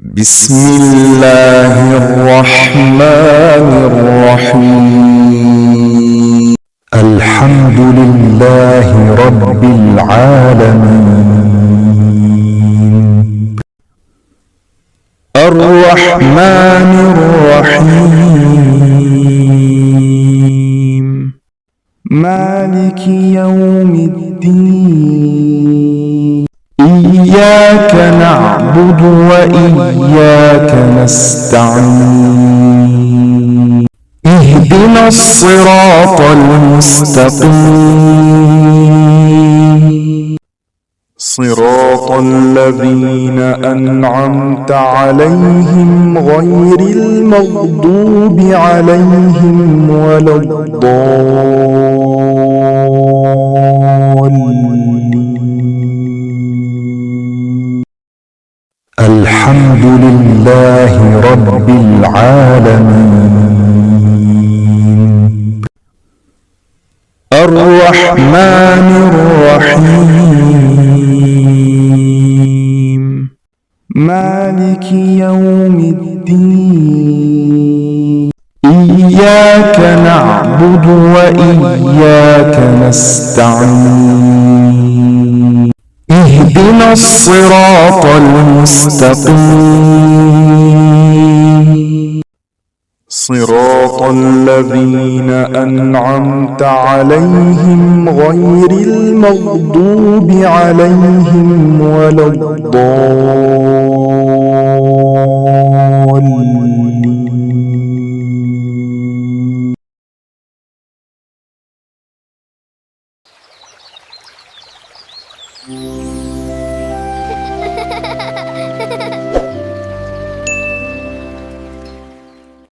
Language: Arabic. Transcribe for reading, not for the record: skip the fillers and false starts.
بسم الله الرحمن الرحيم. الحمد لله رب العالمين، الرحمن الرحيم، مالك يوم الدين. إياك نعبد وإياك نستعين. اهدنا الصراط المستقيم، صراط الذين أنعمت عليهم غير المغضوب عليهم ولا الضالين. الحمد لله رب العالمين، الرحمن الرحيم، مالك يوم الدين. إياك نعبد وإياك نستعين. اهدنا الصراط المستقيم، صراط الذين أنعمت عليهم غير المغضوب عليهم ولا الضالين.